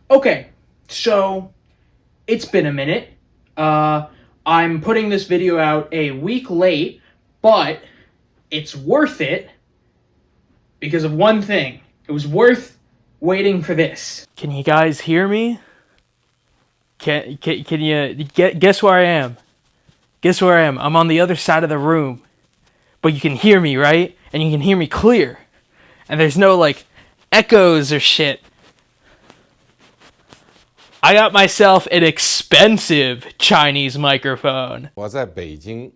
Okay, so it's been a minute. I'm putting this video out a week late, but it's worth it because of one thing. It was worth waiting for this. Can you guys hear me? Can you guess where I am? Guess where I am? I'm on the other side of the room. But you can hear me, right? And you can hear me clear. And there's no, like, echoes or shit. I got myself an expensive Chinese microphone. 我在北京。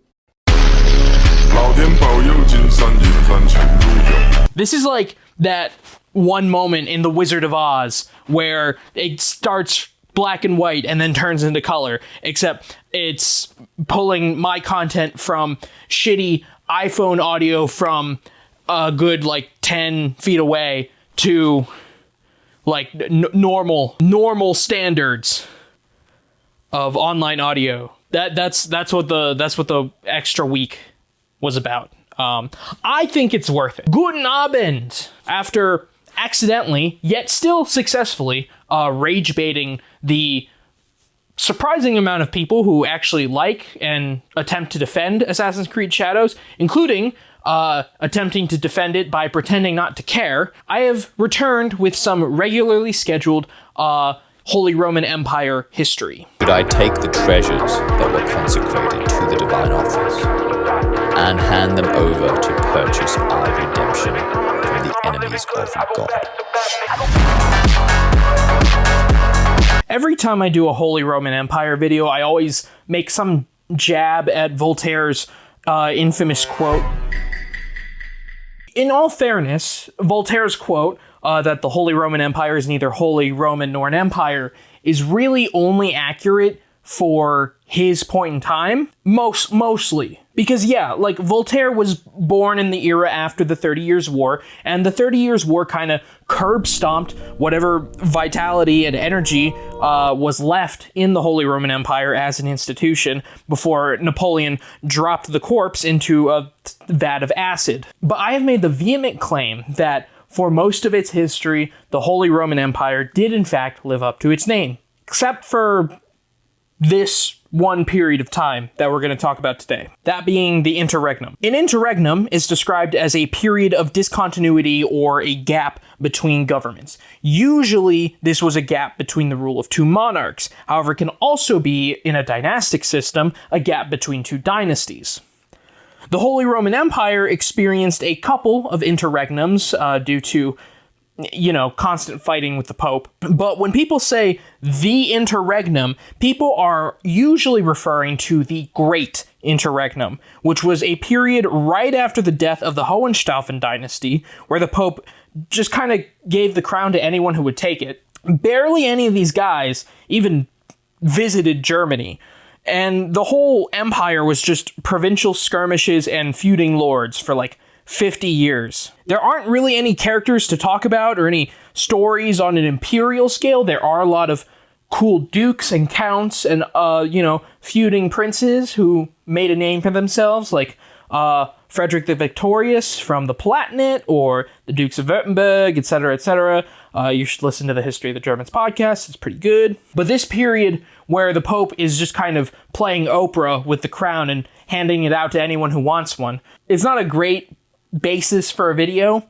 This is like that one moment in The Wizard of Oz where it starts black and white and then turns into color, except it's pulling my content from shitty iPhone audio from a good like 10 feet away to like normal standards of online audio. That's what the extra week was about. I think it's worth it. Guten Abend! After accidentally, yet still successfully, rage baiting the surprising amount of people who actually like and attempt to defend Assassin's Creed Shadows, including attempting to defend it by pretending not to care, I have returned with some regularly scheduled Holy Roman Empire history. Should I take the treasures that were consecrated to the divine office and hand them over to purchase our redemption from the enemies of God? Every time I do a Holy Roman Empire video, I always make some jab at Voltaire's infamous quote. In all fairness, Voltaire's quote that the Holy Roman Empire is neither Holy Roman nor an empire is really only accurate for his point in time, mostly. Because yeah, like Voltaire was born in the era after the 30 Years' War, and the 30 Years' War kind of curb-stomped whatever vitality and energy was left in the Holy Roman Empire as an institution before Napoleon dropped the corpse into a vat of acid. But I have made the vehement claim that for most of its history, the Holy Roman Empire did in fact live up to its name, except for this one period of time that we're going to talk about today, that being the Interregnum. An interregnum is described as a period of discontinuity or a gap between governments. Usually, this was a gap between the rule of two monarchs. However, it can also be, in a dynastic system, a gap between two dynasties. The Holy Roman Empire experienced a couple of interregnums due to constant fighting with the Pope. But when people say the Interregnum, people are usually referring to the Great Interregnum, which was a period right after the death of the Hohenstaufen dynasty, where the Pope just kind of gave the crown to anyone who would take it. Barely any of these guys even visited Germany. And the whole empire was just provincial skirmishes and feuding lords for like 50 years. There aren't really any characters to talk about or any stories on an imperial scale. There are a lot of cool dukes and counts and, feuding princes who made a name for themselves, like Frederick the Victorious from the Palatinate, or the Dukes of Württemberg, etc., etc. You should listen to the History of the Germans podcast. It's pretty good. But this period where the Pope is just kind of playing Oprah with the crown and handing it out to anyone who wants one, it's not a great basis for a video.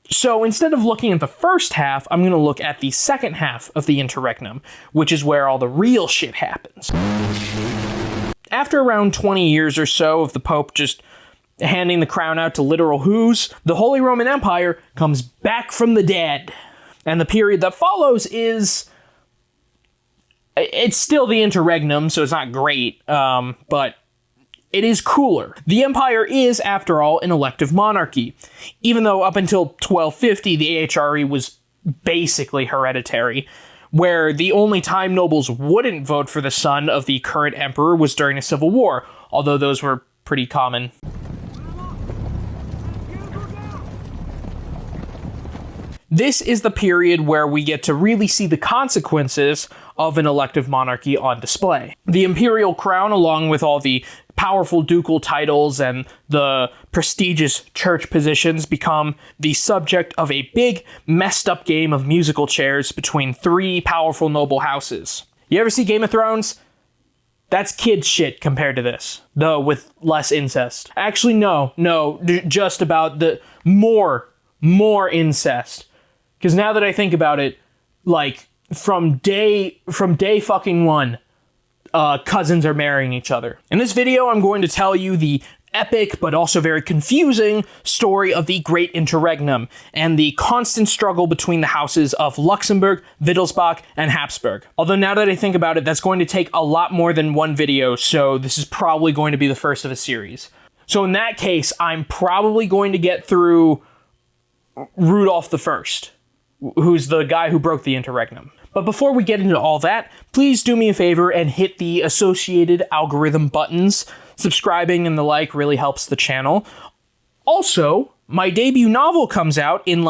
So instead of looking at the first half, I'm going to look at the second half of the Interregnum, which is where all the real shit happens. After around 20 years or so of the Pope just handing the crown out to literal who's, the Holy Roman Empire comes back from the dead. And the period that follows it's still the Interregnum, so it's not great, but it is cooler. The empire is, after all, an elective monarchy, even though up until 1250 the AHRE was basically hereditary, where the only time nobles wouldn't vote for the son of the current emperor was during a civil war, although those were pretty common. This is the period where we get to really see the consequences of an elective monarchy on display. The imperial crown, along with all the powerful ducal titles and the prestigious church positions become the subject of a big, messed up game of musical chairs between three powerful noble houses. You ever see Game of Thrones? That's kid shit compared to this, though with less incest. Actually, no, just about the more incest. Because now that I think about it, like, from day fucking one, cousins are marrying each other. In this video, I'm going to tell you the epic but also very confusing story of the Great Interregnum and the constant struggle between the houses of Luxembourg, Wittelsbach, and Habsburg. Although now that I think about it, that's going to take a lot more than one video, so this is probably going to be the first of a series. So in that case, I'm probably going to get through Rudolph I, who's the guy who broke the Interregnum. But before we get into all that, please do me a favor and hit the associated algorithm buttons. Subscribing and the like really helps the channel. Also, my debut novel comes out in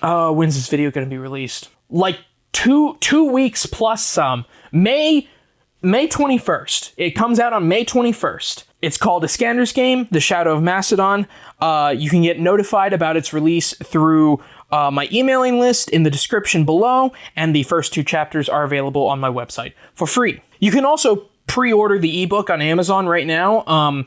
when's this video going to be released? Like two weeks plus some. May 21st. It comes out on May 21st. It's called Iskander's Game, The Shadow of Macedon. You can get notified about its release through my emailing list in the description below, and the first 2 chapters are available on my website for free. You can also pre-order the ebook on Amazon right now.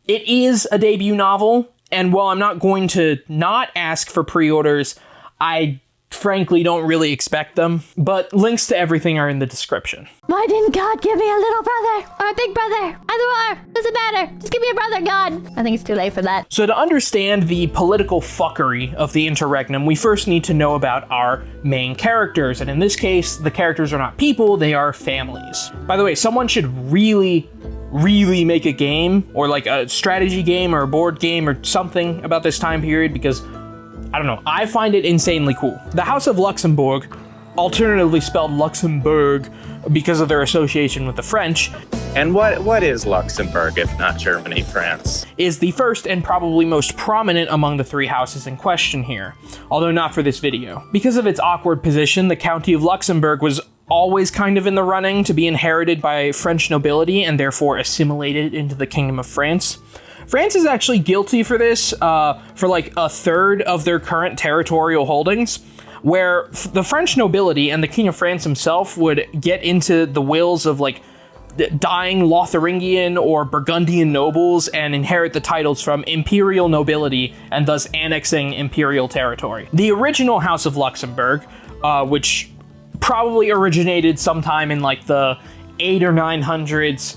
It is a debut novel, and while I'm not going to not ask for pre-orders, I frankly don't really expect them, but links to everything are in the description. Why didn't God give me a little brother or a big brother? Either or, doesn't matter. Just give me a brother, God. I think it's too late for that. So to understand the political fuckery of the Interregnum, we first need to know about our main characters, and in this case, the characters are not people, they are families. By the way, someone should really make a game, or like a strategy game or a board game or something about this time period, because I don't know, I find it insanely cool. The House of Luxembourg, alternatively spelled Luxembourg because of their association with the French. And what is Luxembourg if not Germany, France? Is the first and probably most prominent among the 3 houses in question here, although not for this video. Because of its awkward position, the County of Luxembourg was always kind of in the running to be inherited by French nobility and therefore assimilated into the Kingdom of France. France is actually guilty for this, for like a third of their current territorial holdings, where the French nobility and the King of France himself would get into the wills of like dying Lotharingian or Burgundian nobles and inherit the titles from imperial nobility and thus annexing imperial territory. The original House of Luxembourg, which probably originated sometime in like the 800s or 900s,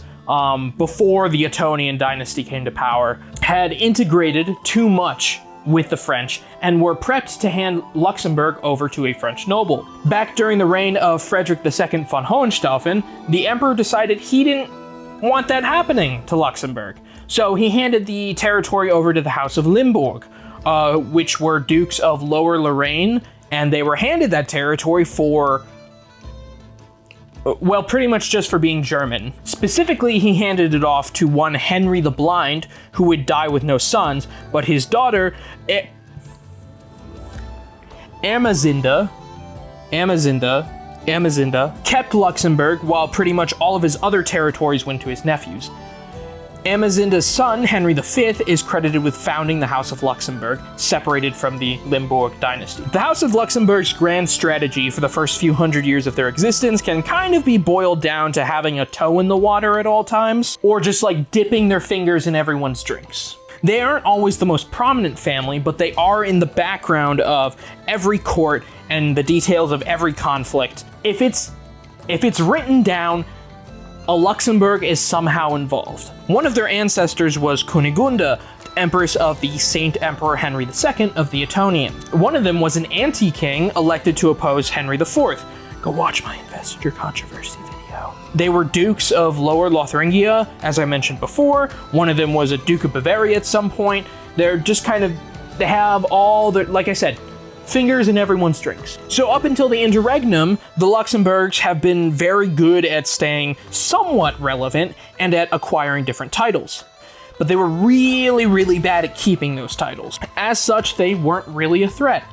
before the Ottonian dynasty came to power, had integrated too much with the French and were prepped to hand Luxembourg over to a French noble. Back during the reign of Frederick II von Hohenstaufen, the emperor decided he didn't want that happening to Luxembourg. So he handed the territory over to the House of Limburg, which were dukes of Lower Lorraine, and they were handed that territory for, well, pretty much just for being German. Specifically, he handed it off to one Henry the Blind, who would die with no sons, but his daughter, Amazinda, kept Luxembourg, while pretty much all of his other territories went to his nephews. Amazinda's son, Henry V, is credited with founding the House of Luxembourg, separated from the Limburg dynasty. The House of Luxembourg's grand strategy for the first few hundred years of their existence can kind of be boiled down to having a toe in the water at all times, or just like dipping their fingers in everyone's drinks. They aren't always the most prominent family, but they are in the background of every court and the details of every conflict. If it's written down, a Luxembourg is somehow involved. One of their ancestors was Kunigunda, empress of the Saint Emperor Henry II of the Ottonian. One of them was an anti-king elected to oppose Henry IV. Go watch my investiture controversy video. They were dukes of Lower Lotharingia, as I mentioned before. One of them was a Duke of Bavaria at some point. They're just kind of, they have all the, like I said, fingers in everyone's drinks. So up until the Interregnum, the Luxembourgs have been very good at staying somewhat relevant and at acquiring different titles. But they were really bad at keeping those titles. As such, they weren't really a threat.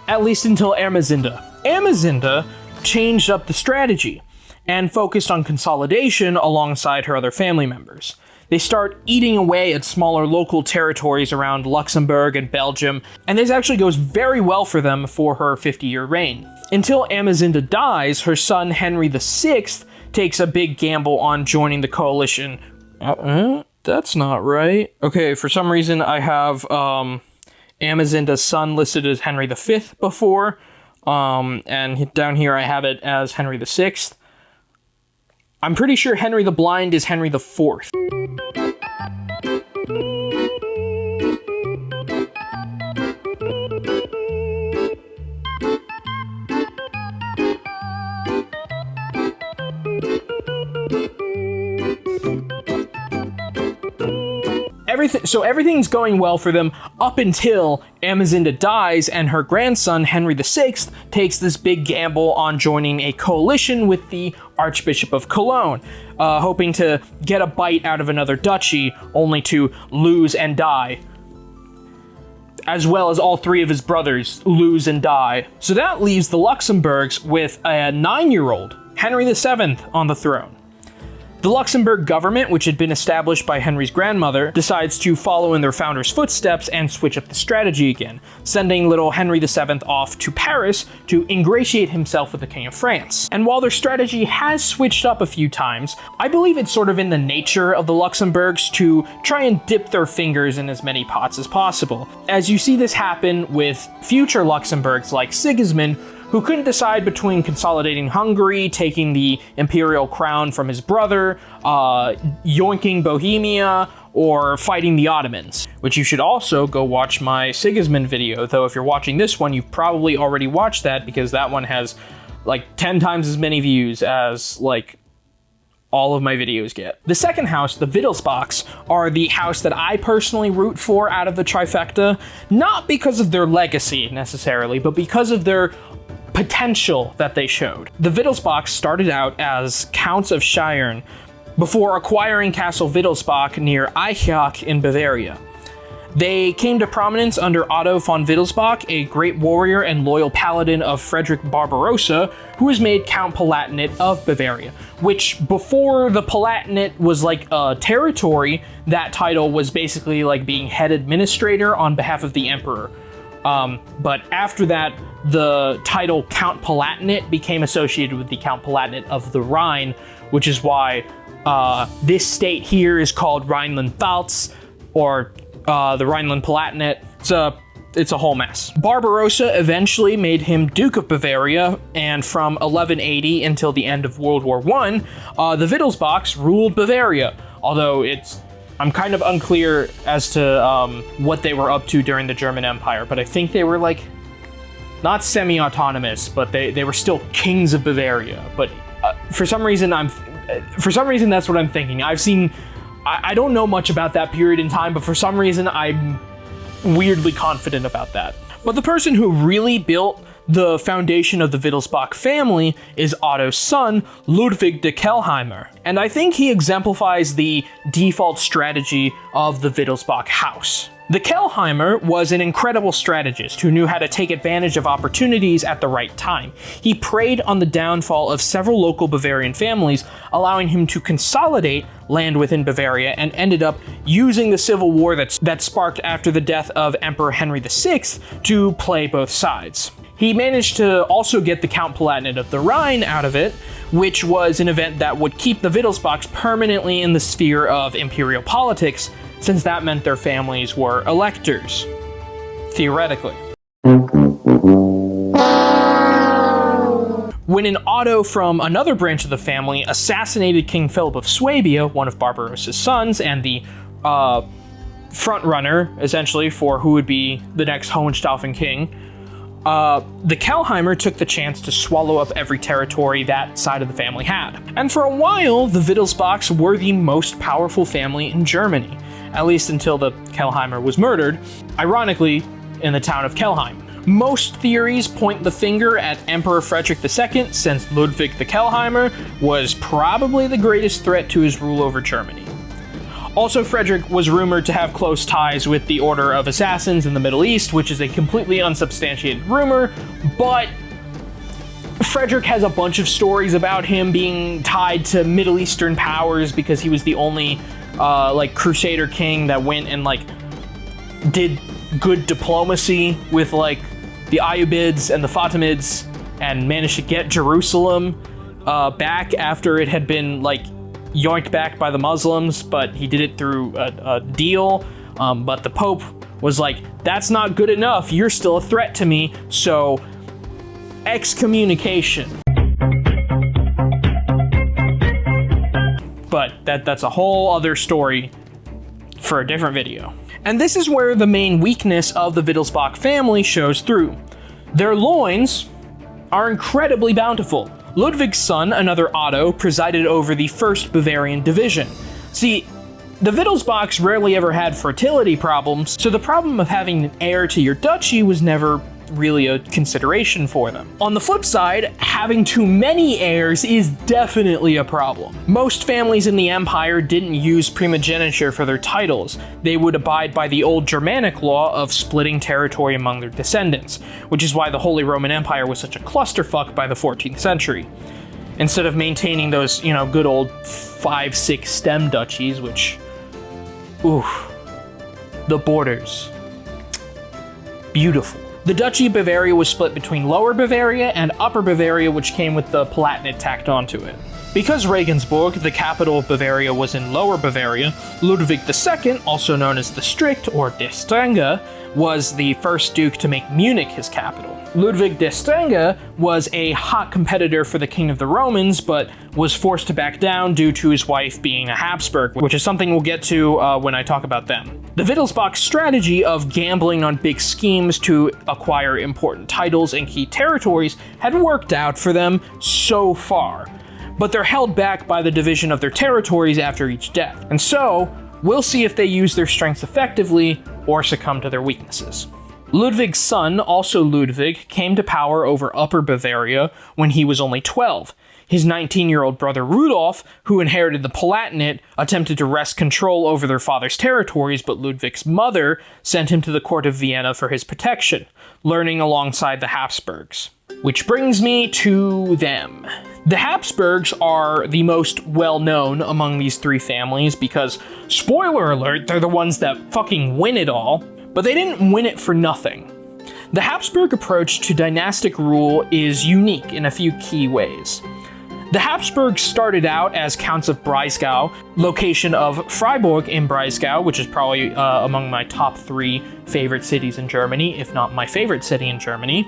At least until Amazinda. Amazinda changed up the strategy. and focused on consolidation alongside her other family members. They start eating away at smaller local territories around Luxembourg and Belgium, and this actually goes very well for them for her 50-year reign. Until Amazinda dies, her son Henry VI takes a big gamble on joining the coalition. That's not right. Okay, for some reason I have Amazinda's son listed as Henry V before, and down here I have it as Henry VI. I'm pretty sure Henry the Blind is Henry IV. Everything's going well for them up until Amazinda dies and her grandson Henry VI takes this big gamble on joining a coalition with the Archbishop of Cologne, hoping to get a bite out of another duchy, only to lose and die. As well as all three of his brothers lose and die. So that leaves the Luxembourgs with a 9-year-old, Henry VII, on the throne. The Luxembourg government, which had been established by Henry's grandmother, decides to follow in their founder's footsteps and switch up the strategy again, sending little Henry VII off to Paris to ingratiate himself with the King of France. And while their strategy has switched up a few times, I believe it's sort of in the nature of the Luxembourgs to try and dip their fingers in as many pots as possible, as you see this happen with future Luxembourgs like Sigismund, who couldn't decide between consolidating Hungary, taking the imperial crown from his brother, yoinking Bohemia, or fighting the Ottomans, which you should also go watch my Sigismund video, though if you're watching this one, you've probably already watched that because that one has like 10 times as many views as like all of my videos get. The second house, the Wittelsbachs, are the house that I personally root for out of the trifecta, not because of their legacy necessarily, but because of their potential that they showed. The Wittelsbachs started out as Counts of Scheyern before acquiring Castle Wittelsbach near Eichach in Bavaria. They came to prominence under Otto von Wittelsbach, a great warrior and loyal paladin of Frederick Barbarossa, who was made Count Palatinate of Bavaria, which before the Palatinate was like a territory, that title was basically like being head administrator on behalf of the emperor. But after that, the title Count Palatinate became associated with the Count Palatinate of the Rhine, which is why this state here is called Rhineland-Pfalz, or the Rhineland-Palatinate. It's a whole mess. Barbarossa eventually made him Duke of Bavaria, and from 1180 until the end of World War I, the Wittelsbachs ruled Bavaria, although I'm kind of unclear as to what they were up to during the German Empire, but I think they were like, not semi-autonomous, but they were still kings of Bavaria. But for some reason that's what I'm thinking. I don't know much about that period in time, but for some reason I'm weirdly confident about that. But the person who really built the foundation of the Wittelsbach family is Otto's son, Ludwig de Kelheimer, and I think he exemplifies the default strategy of the Wittelsbach house. The Kelheimer was an incredible strategist who knew how to take advantage of opportunities at the right time. He preyed on the downfall of several local Bavarian families, allowing him to consolidate land within Bavaria, and ended up using the civil war that sparked after the death of Emperor Henry VI to play both sides. He managed to also get the Count Palatinate of the Rhine out of it, which was an event that would keep the Wittelsbachs permanently in the sphere of imperial politics, since that meant their families were electors, theoretically. When an Otto from another branch of the family assassinated King Philip of Swabia, one of Barbarossa's sons, and the frontrunner, essentially, for who would be the next Hohenstaufen king, the Kelheimer took the chance to swallow up every territory that side of the family had. And for a while, the Wittelsbachs were the most powerful family in Germany, at least until the Kelheimer was murdered, ironically, in the town of Kelheim. Most theories point the finger at Emperor Frederick II, since Ludwig the Kelheimer was probably the greatest threat to his rule over Germany. Also, Frederick was rumored to have close ties with the Order of Assassins in the Middle East, which is a completely unsubstantiated rumor, but Frederick has a bunch of stories about him being tied to Middle Eastern powers because he was the only Crusader king that went and did good diplomacy with the Ayyubids and the Fatimids and managed to get Jerusalem back after it had been yoinked back by the Muslims, but he did it through a deal. But the Pope was like, that's not good enough, you're still a threat to me, so excommunication. But that's a whole other story for a different video. And this is where the main weakness of the Wittelsbach family shows through. Their loins are incredibly bountiful. Ludwig's son, another Otto, presided over the 1st Bavarian Division. See, the Wittelsbachs rarely ever had fertility problems, so the problem of having an heir to your duchy was never really a consideration for them. On the flip side, having too many heirs is definitely a problem. Most families in the empire didn't use primogeniture for their titles. They would abide by the old Germanic law of splitting territory among their descendants, which is why the Holy Roman Empire was such a clusterfuck by the 14th century. Instead of maintaining those, good old 5-6 stem duchies, which, the borders, beautiful. The Duchy of Bavaria was split between Lower Bavaria and Upper Bavaria, which came with the Palatinate tacked onto it. Because Regensburg, the capital of Bavaria, was in Lower Bavaria, Ludwig II, also known as the Strict or Der Strenge, was the first duke to make Munich his capital. Ludwig der Strenge was a hot competitor for the King of the Romans, but was forced to back down due to his wife being a Habsburg, which is something we'll get to when I talk about them. The Wittelsbach strategy of gambling on big schemes to acquire important titles and key territories had worked out for them so far, but they're held back by the division of their territories after each death. And so, we'll see if they use their strengths effectively or succumb to their weaknesses. Ludwig's son, also Ludwig, came to power over Upper Bavaria when he was only 12. His 19-year-old brother Rudolph, who inherited the Palatinate, attempted to wrest control over their father's territories, but Ludwig's mother sent him to the court of Vienna for his protection, learning alongside the Habsburgs. Which brings me to them. The Habsburgs are the most well-known among these three families because, spoiler alert, they're the ones that fucking win it all. But they didn't win it for nothing. The Habsburg approach to dynastic rule is unique in a few key ways. The Habsburgs started out as Counts of Breisgau, location of Freiburg in Breisgau, which is probably among my top 3 favorite cities in Germany, if not my favorite city in Germany.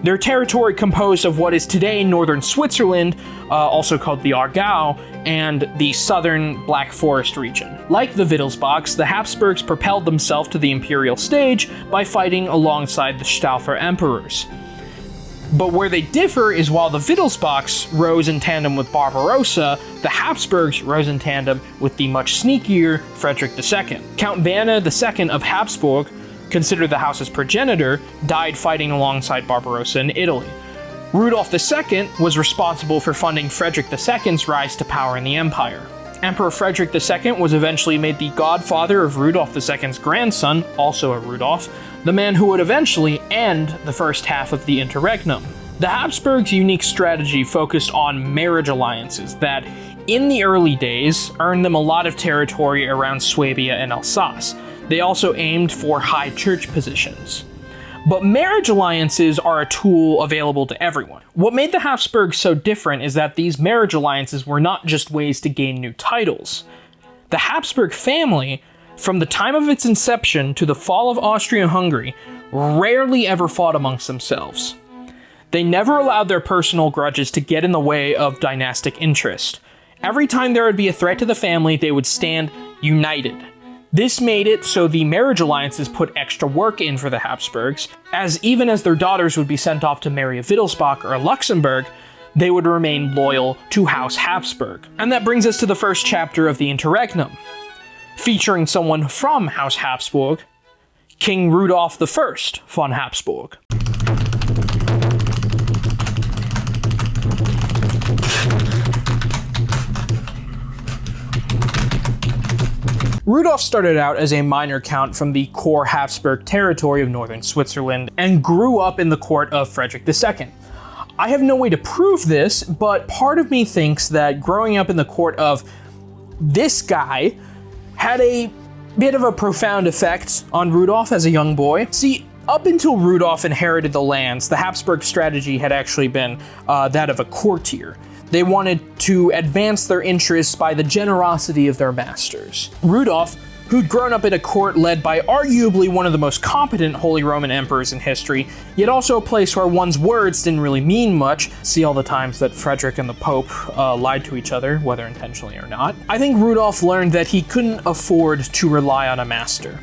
Their territory composed of what is today northern Switzerland, also called the Aargau, and the southern Black Forest region. Like the Wittelsbachs, the Habsburgs propelled themselves to the imperial stage by fighting alongside the Staufer emperors. But where they differ is while the Wittelsbachs rose in tandem with Barbarossa, the Habsburgs rose in tandem with the much sneakier Frederick II. Count Werner II of Habsburg, considered the house's progenitor, died fighting alongside Barbarossa in Italy. Rudolph II was responsible for funding Frederick II's rise to power in the empire. Emperor Frederick II was eventually made the godfather of Rudolph II's grandson, also a Rudolph, the man who would eventually end the first half of the Interregnum. The Habsburgs' unique strategy focused on marriage alliances that, in the early days, earned them a lot of territory around Swabia and Alsace. They also aimed for high church positions. But marriage alliances are a tool available to everyone. What made the Habsburgs so different is that these marriage alliances were not just ways to gain new titles. The Habsburg family, from the time of its inception to the fall of Austria-Hungary, rarely ever fought amongst themselves. They never allowed their personal grudges to get in the way of dynastic interest. Every time there would be a threat to the family, they would stand united. This made it so the marriage alliances put extra work in for the Habsburgs, as even as their daughters would be sent off to marry a Wittelsbach or a Luxembourg, they would remain loyal to House Habsburg. And that brings us to the first chapter of the Interregnum, featuring someone from House Habsburg, King Rudolph I von Habsburg. Rudolph started out as a minor count from the core Habsburg territory of northern Switzerland and grew up in the court of Frederick II. I have no way to prove this, but part of me thinks that growing up in the court of this guy had a bit of a profound effect on Rudolph as a young boy. See, up until Rudolph inherited the lands, the Habsburg strategy had actually been that of a courtier. They wanted to advance their interests by the generosity of their masters. Rudolph, who'd grown up in a court led by arguably one of the most competent Holy Roman emperors in history, yet also a place where one's words didn't really mean much, see all the times that Frederick and the Pope lied to each other, whether intentionally or not, I think Rudolph learned that he couldn't afford to rely on a master.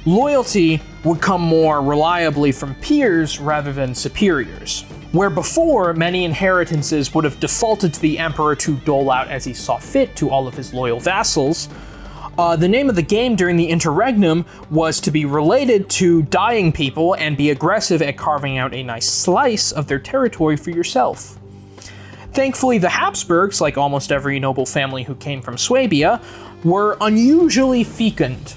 Loyalty would come more reliably from peers rather than superiors. Where before, many inheritances would have defaulted to the emperor to dole out as he saw fit to all of his loyal vassals, the name of the game during the Interregnum was to be related to dying people and be aggressive at carving out a nice slice of their territory for yourself. Thankfully, the Habsburgs, like almost every noble family who came from Swabia, were unusually fecund.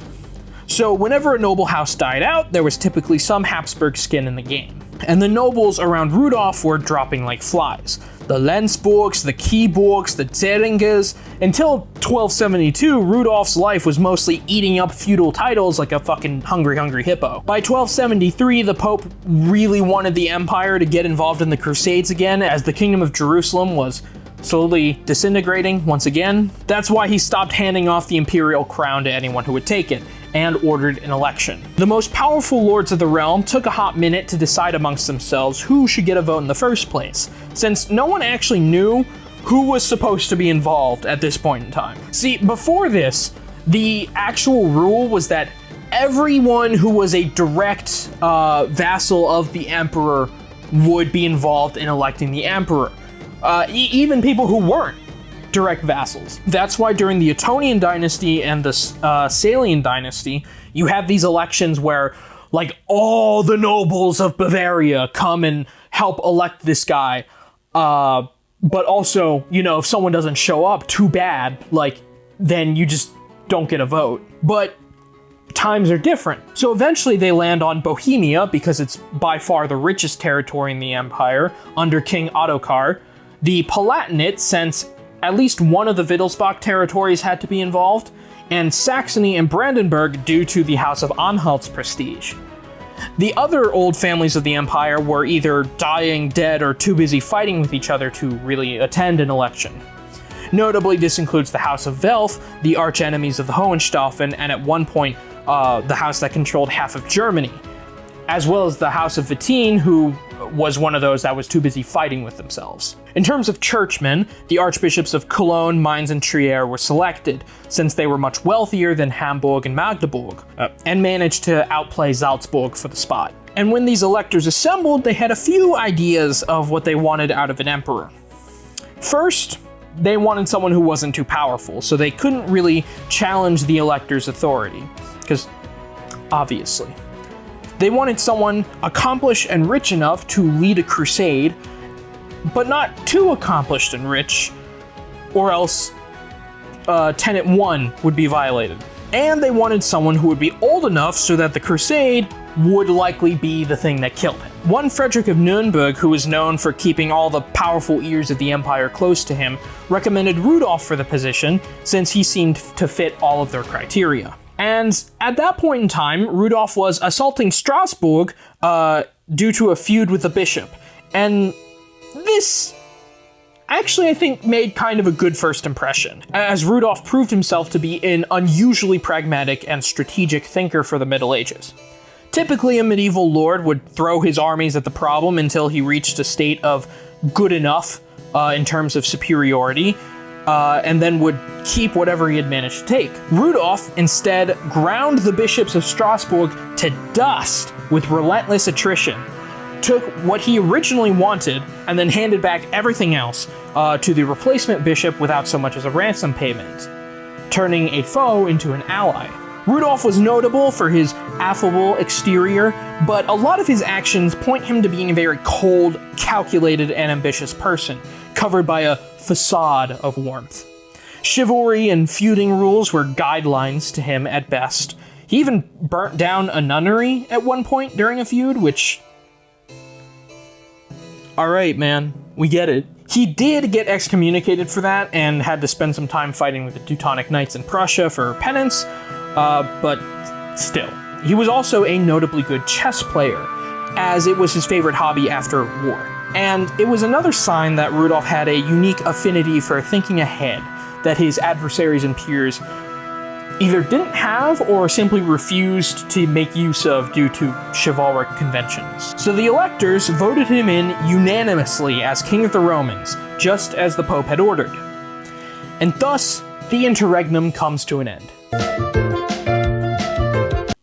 So whenever a noble house died out, there was typically some Habsburg skin in the game. And the nobles around Rudolph were dropping like flies. The Lenzburgs, the Kieburgs, the Zeringes. Until 1272, Rudolph's life was mostly eating up feudal titles like a fucking hungry hippo. By 1273, the Pope really wanted the empire to get involved in the Crusades again, as the Kingdom of Jerusalem was slowly disintegrating once again. That's why he stopped handing off the imperial crown to anyone who would take it, and ordered an election. The most powerful lords of the realm took a hot minute to decide amongst themselves who should get a vote in the first place, since no one actually knew who was supposed to be involved at this point in time. See, before this, the actual rule was that everyone who was a direct vassal of the emperor would be involved in electing the emperor. Even people who weren't direct vassals. That's why during the Ottonian dynasty and the Salian dynasty, you have these elections where, like, all the nobles of Bavaria come and help elect this guy. But also, you know, if someone doesn't show up, too bad. Like, then you just don't get a vote. But times are different. So eventually they land on Bohemia, because it's by far the richest territory in the empire, under King Otokar. The Palatinate, since at least one of the Wittelsbach territories had to be involved, and Saxony and Brandenburg due to the House of Anhalt's prestige. The other old families of the empire were either dying, dead, or too busy fighting with each other to really attend an election. Notably, this includes the House of Welf, the arch-enemies of the Hohenstaufen, and at one point, the house that controlled half of Germany, as well as the House of Wettin, who was one of those that was too busy fighting with themselves. In terms of churchmen, the archbishops of Cologne, Mainz, and Trier were selected, since they were much wealthier than Hamburg and Magdeburg, and managed to outplay Salzburg for the spot. And when these electors assembled, they had a few ideas of what they wanted out of an emperor. First, they wanted someone who wasn't too powerful, so they couldn't really challenge the elector's authority, because obviously. They wanted someone accomplished and rich enough to lead a crusade, but not too accomplished and rich, or else Tenet 1 would be violated. And they wanted someone who would be old enough so that the crusade would likely be the thing that killed him. One Frederick of Nuremberg, who was known for keeping all the powerful ears of the empire close to him, recommended Rudolph for the position, since he seemed to fit all of their criteria. And at that point in time, Rudolph was assaulting Strasbourg due to a feud with the bishop. And this actually, I think, made kind of a good first impression, as Rudolph proved himself to be an unusually pragmatic and strategic thinker for the Middle Ages. Typically, a medieval lord would throw his armies at the problem until he reached a state of good enough in terms of superiority, and then would keep whatever he had managed to take. Rudolph instead ground the bishops of Strasbourg to dust with relentless attrition, took what he originally wanted, and then handed back everything else to the replacement bishop without so much as a ransom payment, turning a foe into an ally. Rudolph was notable for his affable exterior, but a lot of his actions point him to being a very cold, calculated, and ambitious person, covered by a facade of warmth. Chivalry and feuding rules were guidelines to him at best. He even burnt down a nunnery at one point during a feud, which Alright, man, we get it. He did get excommunicated for that and had to spend some time fighting with the Teutonic Knights in Prussia for penance, but still. He was also a notably good chess player, as it was his favorite hobby after war. And it was another sign that Rudolph had a unique affinity for thinking ahead that his adversaries and peers either didn't have or simply refused to make use of due to chivalric conventions. So the electors voted him in unanimously as King of the Romans, just as the Pope had ordered. And thus, the Interregnum comes to an end.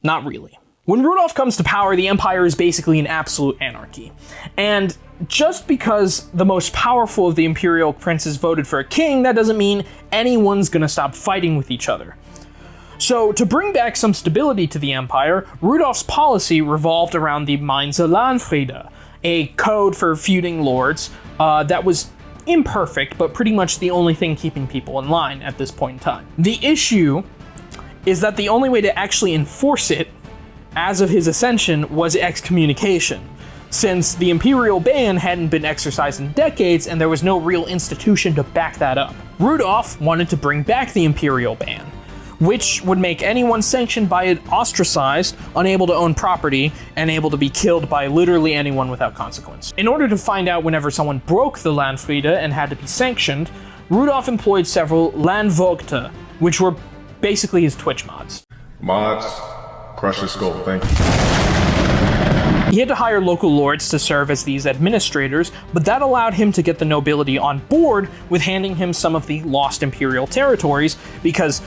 Not really. When Rudolph comes to power, the empire is basically an absolute anarchy. And just because the most powerful of the imperial princes voted for a king, that doesn't mean anyone's gonna stop fighting with each other. So, to bring back some stability to the empire, Rudolph's policy revolved around the Mainzer Landfriede, a code for feuding lords that was imperfect, but pretty much the only thing keeping people in line at this point in time. The issue is that the only way to actually enforce it, as of his ascension, was excommunication, since the imperial ban hadn't been exercised in decades and there was no real institution to back that up. Rudolph wanted to bring back the imperial ban, which would make anyone sanctioned by it ostracized, unable to own property, and able to be killed by literally anyone without consequence. In order to find out whenever someone broke the Landfriede and had to be sanctioned, Rudolph employed several Landvogte, which were basically his Twitch mods. Mods, crush the skull, thank you. He had to hire local lords to serve as these administrators, but that allowed him to get the nobility on board with handing him some of the lost imperial territories, because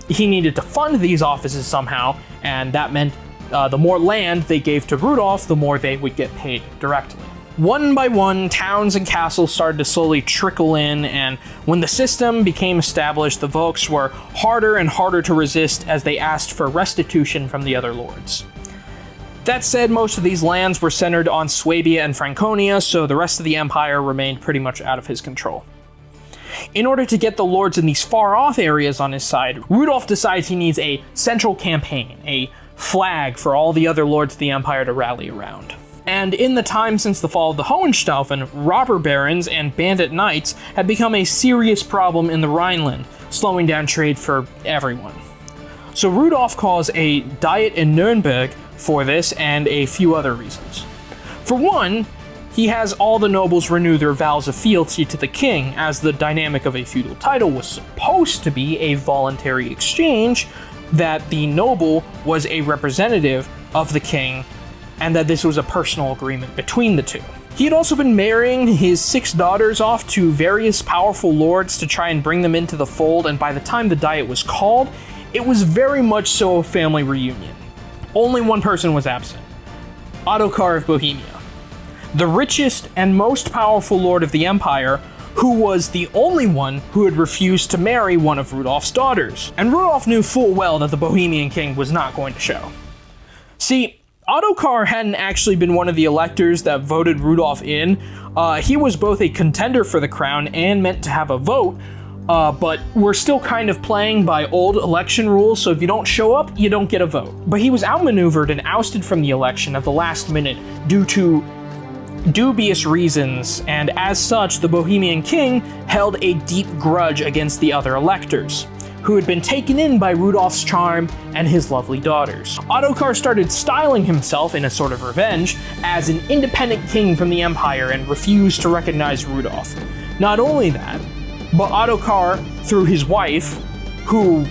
he needed to fund these offices somehow, and that meant the more land they gave to Rudolph, the more they would get paid directly. One by one, towns and castles started to slowly trickle in, and when the system became established, the Volks were harder and harder to resist as they asked for restitution from the other lords. That said, most of these lands were centered on Swabia and Franconia, so the rest of the empire remained pretty much out of his control. In order to get the lords in these far-off areas on his side, Rudolph decides he needs a central campaign, a flag for all the other lords of the empire to rally around. And in the time since the fall of the Hohenstaufen, robber barons and bandit knights had become a serious problem in the Rhineland, slowing down trade for everyone. So Rudolph calls a diet in Nuremberg for this and a few other reasons. For one, he has all the nobles renew their vows of fealty to the king, as the dynamic of a feudal title was supposed to be a voluntary exchange, that the noble was a representative of the king, and that this was a personal agreement between the two. He had also been marrying his 6 daughters off to various powerful lords to try and bring them into the fold, and by the time the diet was called, it was very much so a family reunion. Only one person was absent: Otokar of Bohemia, the richest and most powerful lord of the empire, who was the only one who had refused to marry one of Rudolph's daughters. And Rudolph knew full well that the Bohemian king was not going to show. See, Otokar hadn't actually been one of the electors that voted Rudolph in. He was both a contender for the crown and meant to have a vote, but we're still kind of playing by old election rules, so if you don't show up, you don't get a vote. But he was outmaneuvered and ousted from the election at the last minute due to dubious reasons, and as such, the Bohemian king held a deep grudge against the other electors, who had been taken in by Rudolph's charm and his lovely daughters. Otokar started styling himself, in a sort of revenge, as an independent king from the empire and refused to recognize Rudolph. Not only that, but Otokar, through his wife, who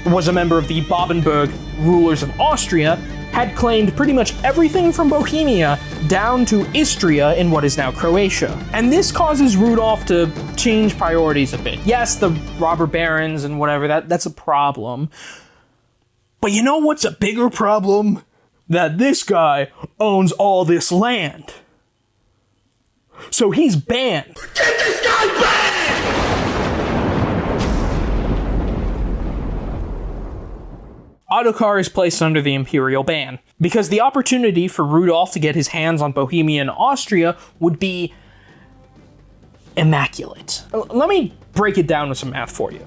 was a member of the Babenberg rulers of Austria, had claimed pretty much everything from Bohemia down to Istria in what is now Croatia. And this causes Rudolph to change priorities a bit. Yes, the robber barons and whatever, that's a problem. But you know what's a bigger problem? That this guy owns all this land. So he's banned. Get this guy banned! Otokar is placed under the imperial ban, because the opportunity for Rudolph to get his hands on Bohemia and Austria would be immaculate. Let me break it down with some math for you.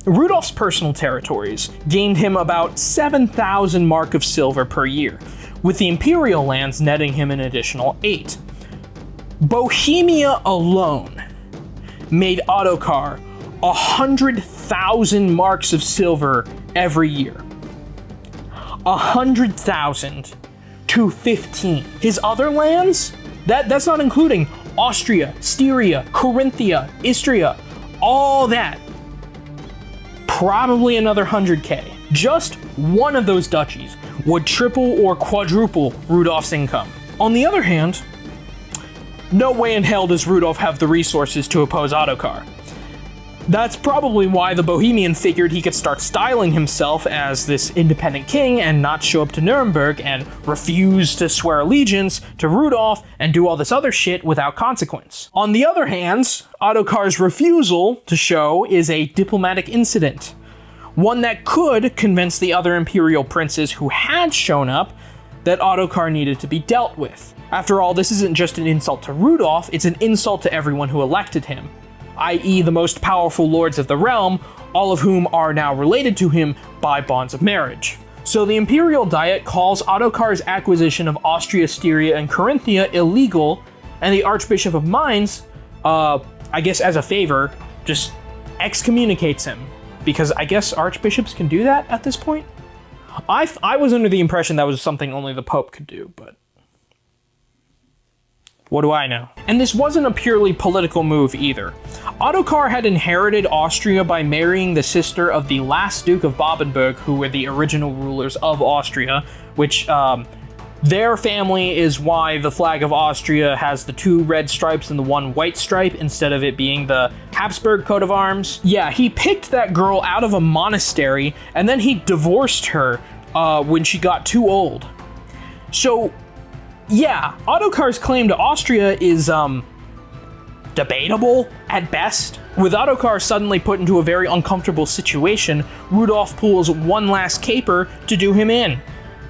Rudolph's personal territories gained him about 7,000 mark of silver per year, with the imperial lands netting him an additional 8. Bohemia alone made Otokar 100,000 marks of silver every year. 100,000 to 15. His other lands, that's not including Austria, Styria, Carinthia, Istria, all that. Probably another 100K. Just one of those duchies would triple or quadruple Rudolph's income. On the other hand, no way in hell does Rudolph have the resources to oppose Otokar. That's probably why the Bohemian figured he could start styling himself as this independent king and not show up to Nuremberg and refuse to swear allegiance to Rudolph and do all this other shit without consequence. On the other hand, Otokar's refusal to show is a diplomatic incident, one that could convince the other imperial princes who had shown up that Otokar needed to be dealt with. After all, this isn't just an insult to Rudolph, it's an insult to everyone who elected him, i.e. the most powerful lords of the realm, all of whom are now related to him by bonds of marriage. So the Imperial Diet calls Otokar's acquisition of Austria, Styria, and Carinthia illegal, and the Archbishop of Mainz, I guess as a favor, just excommunicates him. Because I guess archbishops can do that at this point? I was under the impression that was something only the Pope could do, but what do I know? And this wasn't a purely political move either. Otokar had inherited Austria by marrying the sister of the last Duke of Babenberg, who were the original rulers of Austria, which their family is why the flag of Austria has the 2 red stripes and the 1 white stripe instead of it being the Habsburg coat of arms. Yeah, he picked that girl out of a monastery and then he divorced her when she got too old. So yeah, Otokar's claim to Austria is debatable at best. With Otokar suddenly put into a very uncomfortable situation, Rudolph pulls one last caper to do him in.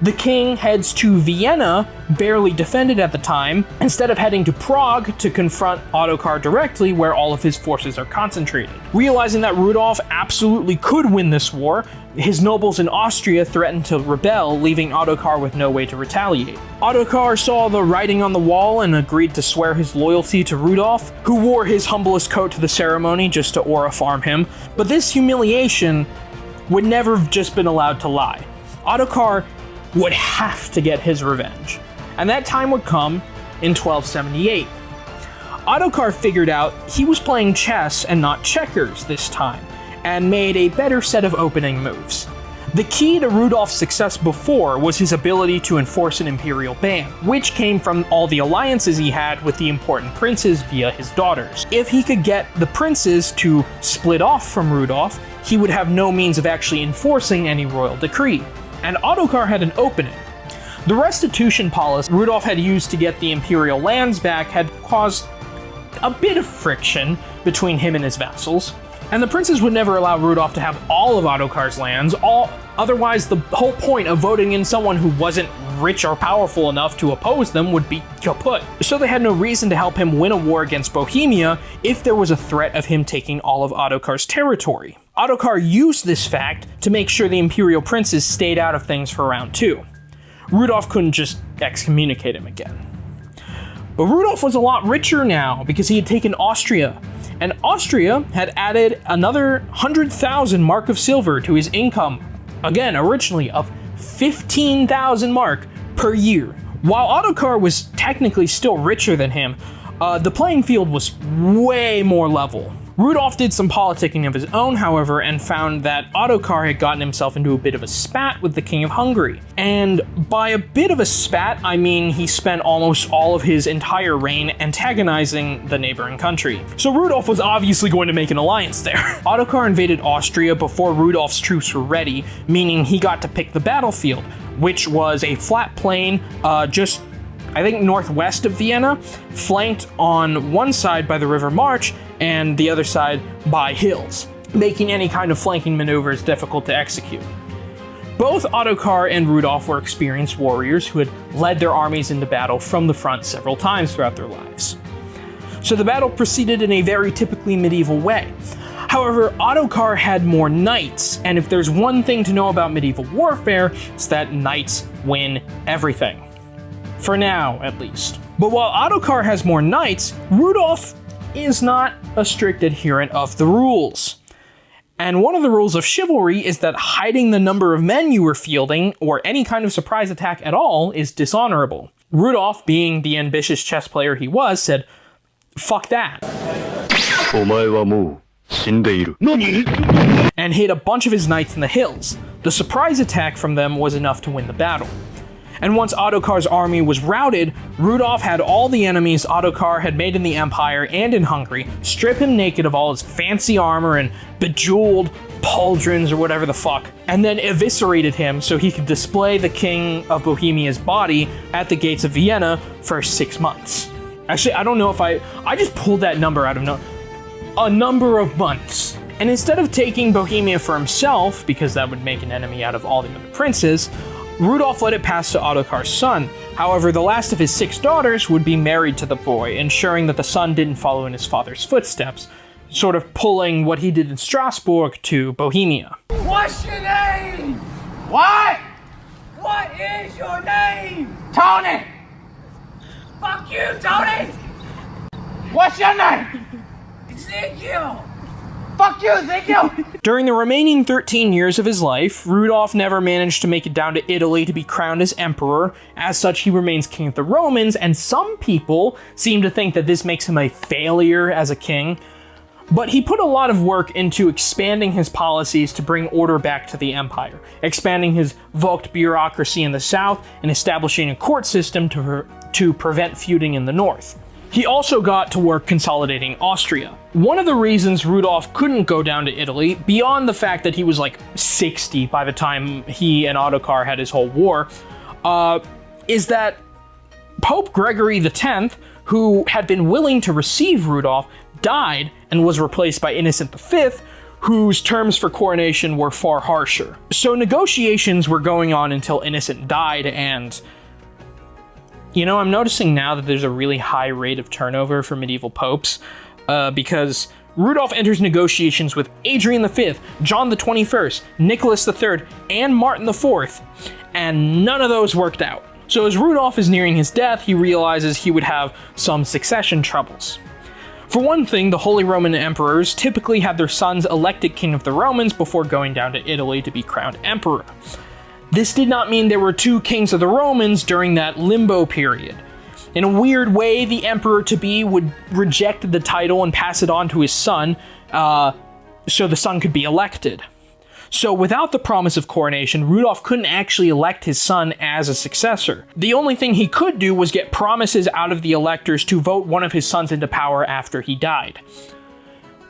The king heads to Vienna, barely defended at the time, instead of heading to Prague to confront Otokar directly where all of his forces are concentrated. Realizing that Rudolph absolutely could win this war, his nobles in Austria threatened to rebel, leaving Otokar with no way to retaliate. Otokar saw the writing on the wall and agreed to swear his loyalty to Rudolph, who wore his humblest coat to the ceremony just to aura farm him. But this humiliation would never have just been allowed to lie. Otokar would have to get his revenge, and that time would come in 1278. Otokar figured out he was playing chess and not checkers this time, and made a better set of opening moves. The key to Rudolph's success before was his ability to enforce an imperial ban, which came from all the alliances he had with the important princes via his daughters. If he could get the princes to split off from Rudolph, he would have no means of actually enforcing any royal decree. And Otokar had an opening. The restitution policy Rudolph had used to get the imperial lands back had caused a bit of friction between him and his vassals, and the princes would never allow Rudolph to have all of Otokar's lands, otherwise the whole point of voting in someone who wasn't rich or powerful enough to oppose them would be kaput. So they had no reason to help him win a war against Bohemia if there was a threat of him taking all of Otokar's territory. Otokar used this fact to make sure the imperial princes stayed out of things for round 2. Rudolph couldn't just excommunicate him again. But Rudolph was a lot richer now because he had taken Austria, and Austria had added another 100,000 mark of silver to his income, again originally of 15,000 mark per year. While Otokar was technically still richer than him, the playing field was way more level. Rudolph did some politicking of his own, however, and found that Otokar had gotten himself into a bit of a spat with the King of Hungary. And by a bit of a spat, I mean he spent almost all of his entire reign antagonizing the neighboring country. So Rudolph was obviously going to make an alliance there. Otokar invaded Austria before Rudolph's troops were ready, meaning he got to pick the battlefield, which was a flat plain just I think northwest of Vienna, flanked on one side by the River March and the other side by hills, making any kind of flanking maneuvers difficult to execute. Both Otokar and Rudolph were experienced warriors who had led their armies into battle from the front several times throughout their lives. So the battle proceeded in a very typically medieval way. However, Otokar had more knights, and if there's one thing to know about medieval warfare, it's that knights win everything. For now, at least. But while Otokar has more knights, Rudolph is not a strict adherent of the rules. And one of the rules of chivalry is that hiding the number of men you were fielding, or any kind of surprise attack at all, is dishonorable. Rudolph, being the ambitious chess player he was, said, "Fuck that," and hid a bunch of his knights in the hills. The surprise attack from them was enough to win the battle. And once Otokar's army was routed, Rudolph had all the enemies Otokar had made in the Empire and in Hungary strip him naked of all his fancy armor and bejeweled pauldrons or whatever the fuck, and then eviscerated him so he could display the King of Bohemia's body at the gates of Vienna for 6 months. Actually, I don't know if I just pulled that number out of a number of months. And instead of taking Bohemia for himself, because that would make an enemy out of all the other princes, Rudolph let it pass to Otokar's son. However, the last of his 6 daughters would be married to the boy, ensuring that the son didn't follow in his father's footsteps, sort of pulling what he did in Strasbourg to Bohemia. What's your name? What? What is your name? Tony! Fuck you, Tony! What's your name? Ezekiel! Fuck you, Ezekiel! During the remaining 13 years of his life, Rudolph never managed to make it down to Italy to be crowned as emperor. As such, he remains king of the Romans, and some people seem to think that this makes him a failure as a king. But he put a lot of work into expanding his policies to bring order back to the empire, expanding his Vogt bureaucracy in the south, and establishing a court system to prevent feuding in the north. He also got to work consolidating Austria. One of the reasons Rudolph couldn't go down to Italy, beyond the fact that he was like 60 by the time he and Otokar had his whole war, is that Pope Gregory X, who had been willing to receive Rudolph, died and was replaced by Innocent V, whose terms for coronation were far harsher. So negotiations were going on until Innocent died, and you know, I'm noticing now that there's a really high rate of turnover for medieval popes, because Rudolph enters negotiations with Adrian V, John the 21st, Nicholas III, and Martin IV, and none of those worked out. So as Rudolph is nearing his death, he realizes he would have some succession troubles. For one thing, the Holy Roman Emperors typically had their sons elected king of the Romans before going down to Italy to be crowned emperor. This did not mean there were 2 kings of the Romans during that limbo period. In a weird way, the emperor-to-be would reject the title and pass it on to his son, so the son could be elected. So without the promise of coronation, Rudolph couldn't actually elect his son as a successor. The only thing he could do was get promises out of the electors to vote one of his sons into power after he died.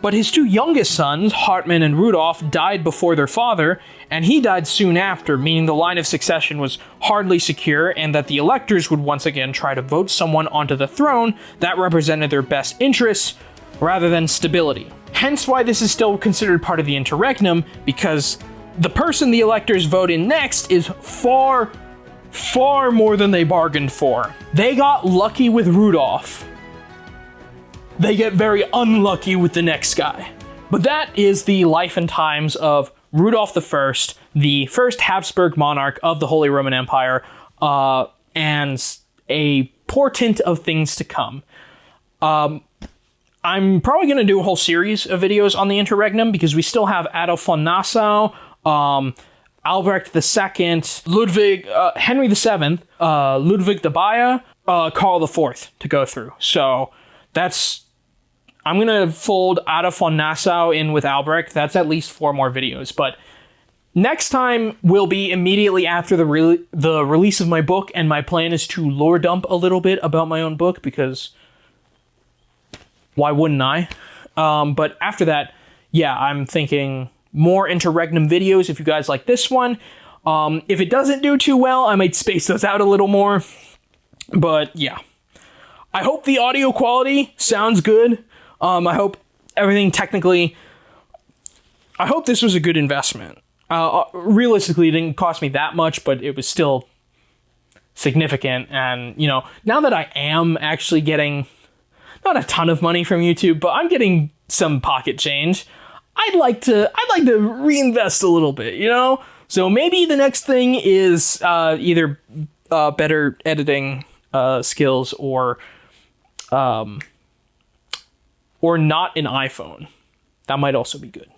But his 2 youngest sons, Hartmann and Rudolph, died before their father, and he died soon after, meaning the line of succession was hardly secure, and that the electors would once again try to vote someone onto the throne that represented their best interests, rather than stability. Hence why this is still considered part of the Interregnum, because the person the electors vote in next is far, far more than they bargained for. They got lucky with Rudolph. They get very unlucky with the next guy. But that is the life and times of Rudolph I, the first Habsburg monarch of the Holy Roman Empire, and a portent of things to come. I'm probably going to do a whole series of videos on the Interregnum, because we still have Adolf von Nassau, Albrecht II, Ludwig, Henry VII, Ludwig the Bayer, Karl IV to go through. So I'm going to fold Adolf von Nassau in with Albrecht. That's at least 4 more videos. But next time will be immediately after the release of my book, and my plan is to lore dump a little bit about my own book, because why wouldn't I? But after that, yeah, I'm thinking more Interregnum videos if you guys like this one. If it doesn't do too well, I might space those out a little more. But yeah. I hope the audio quality sounds good. I hope everything technically... I hope this was a good investment. Realistically, it didn't cost me that much, but it was still significant. And, you know, now that I am actually getting not a ton of money from YouTube, but I'm getting some pocket change, I'd like to reinvest a little bit, you know? So maybe the next thing is either better editing skills, or not an iPhone. That might also be good.